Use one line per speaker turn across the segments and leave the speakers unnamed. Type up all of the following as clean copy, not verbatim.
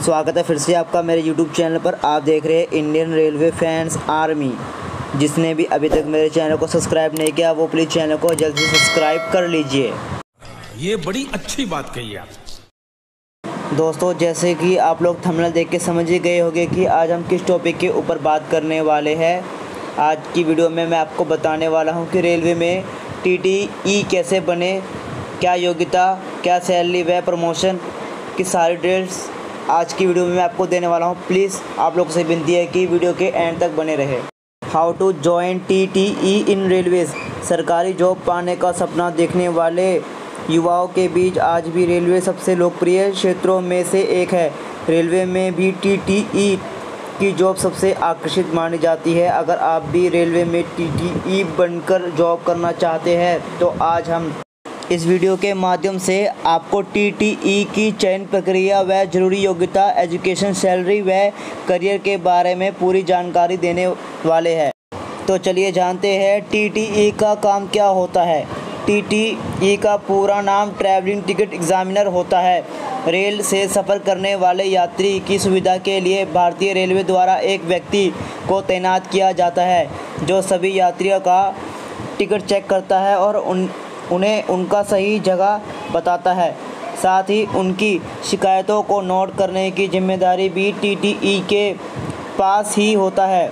स्वागत है फिर से आपका मेरे YouTube चैनल पर। आप देख रहे हैं इंडियन रेलवे फैंस आर्मी। जिसने भी अभी तक मेरे चैनल को सब्सक्राइब नहीं किया वो प्लीज़ चैनल को जल्द से सब्सक्राइब कर लीजिए।
ये बड़ी अच्छी बात कही आप।
दोस्तों, जैसे कि आप लोग थंबनेल देख के समझ ही गए होंगे कि आज हम किस टॉपिक के ऊपर बात करने वाले हैं। आज की वीडियो में मैं आपको बताने वाला हूं कि रेलवे में TTE कैसे बने, क्या योग्यता, क्या सैलरी व प्रमोशन की सारी डिटेल्स आज की वीडियो में मैं आपको देने वाला हूं। प्लीज़ आप लोगों से विनती है कि वीडियो के एंड तक बने रहे। How to join TTE in railways. सरकारी जॉब पाने का सपना देखने वाले युवाओं के बीच आज भी रेलवे सबसे लोकप्रिय क्षेत्रों में से एक है। रेलवे में भी TTE की जॉब सबसे आकर्षित मानी जाती है। अगर आप भी रेलवे में TTE बनकर जॉब करना चाहते हैं तो आज हम इस वीडियो के माध्यम से आपको TTE की चयन प्रक्रिया व जरूरी योग्यता, एजुकेशन, सैलरी व करियर के बारे में पूरी जानकारी देने वाले हैं। तो चलिए जानते हैं TTE का काम क्या होता है। TTE का पूरा नाम ट्रैवलिंग टिकट एग्जामिनर होता है। रेल से सफ़र करने वाले यात्री की सुविधा के लिए भारतीय रेलवे द्वारा एक व्यक्ति को तैनात किया जाता है जो सभी यात्रियों का टिकट चेक करता है और उन्हें उनका सही जगह बताता है। साथ ही उनकी शिकायतों को नोट करने की जिम्मेदारी भी TTE के पास ही होता है।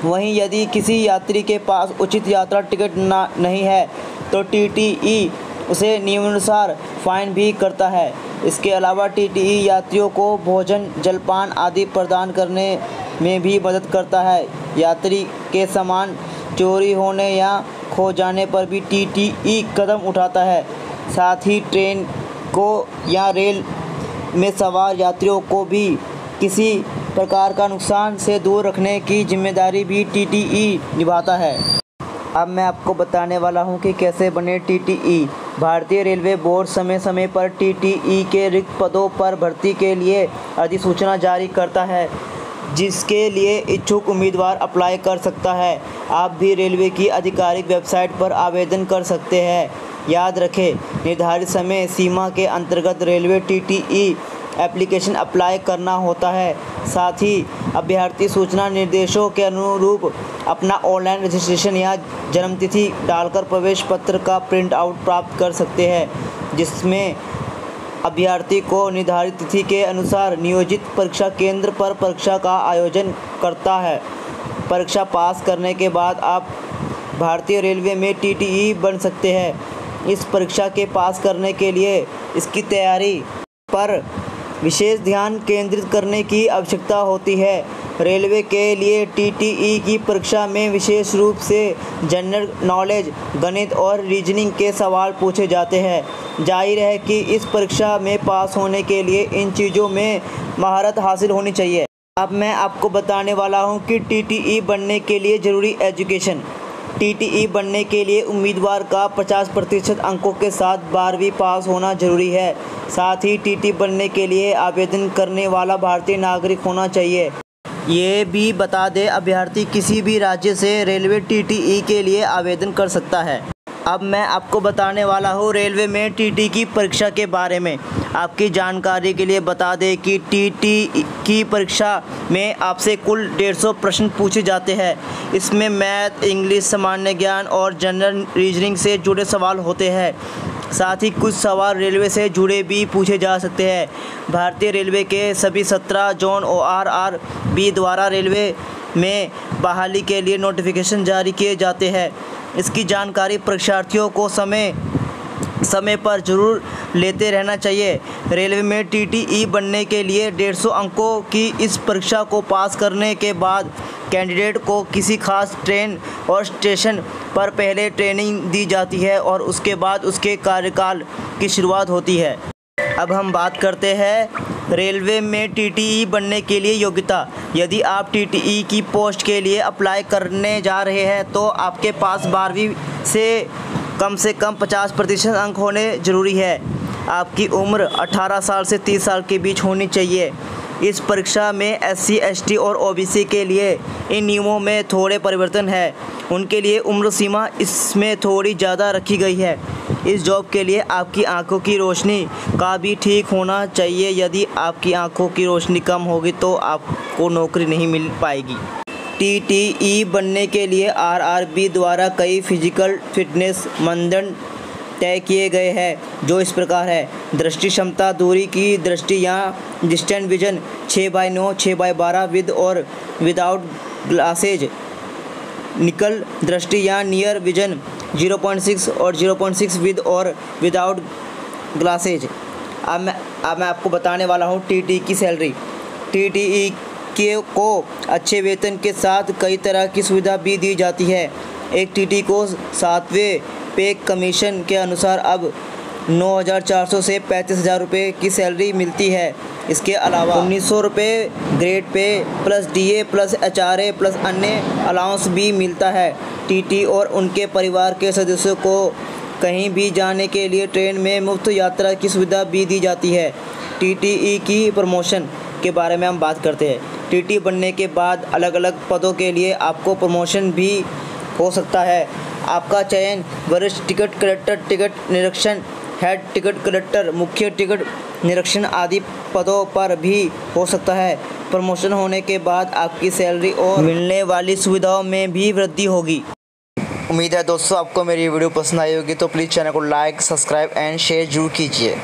वहीं यदि किसी यात्री के पास उचित यात्रा टिकट नहीं है तो TTE उसे नियमानुसार फाइन भी करता है। इसके अलावा TTE यात्रियों को भोजन, जलपान आदि प्रदान करने में भी मदद करता है। यात्री के सामान चोरी होने या खो जाने पर भी TTE कदम उठाता है। साथ ही ट्रेन को या रेल में सवार यात्रियों को भी किसी प्रकार का नुकसान से दूर रखने की जिम्मेदारी भी TTE निभाता है। अब मैं आपको बताने वाला हूं कि कैसे बने TTE। भारतीय रेलवे बोर्ड समय समय पर TTE के रिक्त पदों पर भर्ती के लिए अधिसूचना जारी करता है जिसके लिए इच्छुक उम्मीदवार अप्लाई कर सकता है। आप भी रेलवे की आधिकारिक वेबसाइट पर आवेदन कर सकते हैं। याद रखें, निर्धारित समय सीमा के अंतर्गत रेलवे TTE एप्लीकेशन अप्लाई करना होता है। साथ ही अभ्यर्थी सूचना निर्देशों के अनुरूप अपना ऑनलाइन रजिस्ट्रेशन या जन्मतिथि डालकर प्रवेश पत्र का प्रिंट आउट प्राप्त कर सकते हैं जिसमें अभ्यर्थी को निर्धारित तिथि के अनुसार नियोजित परीक्षा केंद्र पर परीक्षा का आयोजन करता है। परीक्षा पास करने के बाद आप भारतीय रेलवे में TTE बन सकते हैं। इस परीक्षा के पास करने के लिए इसकी तैयारी पर विशेष ध्यान केंद्रित करने की आवश्यकता होती है। रेलवे के लिए TTE की परीक्षा में विशेष रूप से जनरल नॉलेज, गणित और रीजनिंग के सवाल पूछे जाते हैं। जाहिर है कि इस परीक्षा में पास होने के लिए इन चीज़ों में महारत हासिल होनी चाहिए। अब मैं आपको बताने वाला हूं कि TTE बनने के लिए ज़रूरी एजुकेशन। TTE बनने के लिए उम्मीदवार का 50% अंकों के साथ 12वीं पास होना जरूरी है। साथ ही TTE बनने के लिए आवेदन करने वाला भारतीय नागरिक होना चाहिए। ये भी बता दें, अभ्यर्थी किसी भी राज्य से रेलवे TTE के लिए आवेदन कर सकता है। अब मैं आपको बताने वाला हूँ रेलवे में TTE की परीक्षा के बारे में। आपकी जानकारी के लिए बता दें कि TTE की परीक्षा में आपसे कुल 150 प्रश्न पूछे जाते हैं। इसमें मैथ, इंग्लिश, सामान्य ज्ञान और जनरल रीजनिंग से जुड़े सवाल होते हैं। साथ ही कुछ सवाल रेलवे से जुड़े भी पूछे जा सकते हैं। भारतीय रेलवे के सभी 17 जोन ORRB द्वारा रेलवे में बहाली के लिए नोटिफिकेशन जारी किए जाते हैं। इसकी जानकारी परीक्षार्थियों को समय पर जरूर लेते रहना चाहिए। रेलवे में TTE बनने के लिए 150 अंकों की इस परीक्षा को पास करने के बाद कैंडिडेट को किसी खास ट्रेन और स्टेशन पर पहले ट्रेनिंग दी जाती है और उसके बाद उसके कार्यकाल की शुरुआत होती है। अब हम बात करते हैं रेलवे में TTE बनने के लिए योग्यता। यदि आप TTE की पोस्ट के लिए अप्लाई करने जा रहे हैं तो आपके पास 12वीं से कम 50% अंक होने ज़रूरी है। आपकी उम्र 18 साल से 30 साल के बीच होनी चाहिए। इस परीक्षा में SC, ST और OBC के लिए इन नियमों में थोड़े परिवर्तन है। उनके लिए उम्र सीमा इसमें थोड़ी ज़्यादा रखी गई है। इस जॉब के लिए आपकी आंखों की रोशनी का भी ठीक होना चाहिए। यदि आपकी आंखों की रोशनी कम होगी तो आपको नौकरी नहीं मिल पाएगी। टीटीई बनने के लिए आरआरबी द्वारा कई फिजिकल फिटनेस मानदंड तय किए गए हैं, जो इस प्रकार है। दृष्टि क्षमता, दूरी की दृष्टि या डिस्टेंट विजन 6/9, 6/12 विद और विदाउट ग्लासेज। निकल दृष्टि या नियर विजन 0.6 और 0.6 विद और विदाउट ग्लासेज। अब मैं आपको बताने वाला हूँ टीटी की सैलरी। टीटीई को अच्छे वेतन के साथ कई तरह की सुविधा भी दी जाती है। एक टीटी को 7वें पे कमीशन के अनुसार अब 9,400 से 35,000 रुपये की सैलरी मिलती है। इसके अलावा 1,900 रुपये grade pay plus DA plus HRA plus अन्य अलाउंस भी मिलता है। टीटी और उनके परिवार के सदस्यों को कहीं भी जाने के लिए ट्रेन में मुफ्त यात्रा की सुविधा भी दी जाती है। टीटीई की प्रमोशन के बारे में हम बात करते हैं। टीटी बनने के बाद अलग अलग पदों के लिए आपको प्रमोशन भी हो सकता है। आपका चयन वरिष्ठ टिकट कलेक्टर, टिकट निरीक्षण, हेड टिकट कलेक्टर, मुख्य टिकट निरीक्षण आदि पदों पर भी हो सकता है। प्रमोशन होने के बाद आपकी सैलरी और मिलने वाली सुविधाओं में भी वृद्धि होगी। उम्मीद है दोस्तों आपको मेरी वीडियो पसंद आई होगी, तो प्लीज़ चैनल को लाइक, सब्सक्राइब एंड शेयर जरूर कीजिए।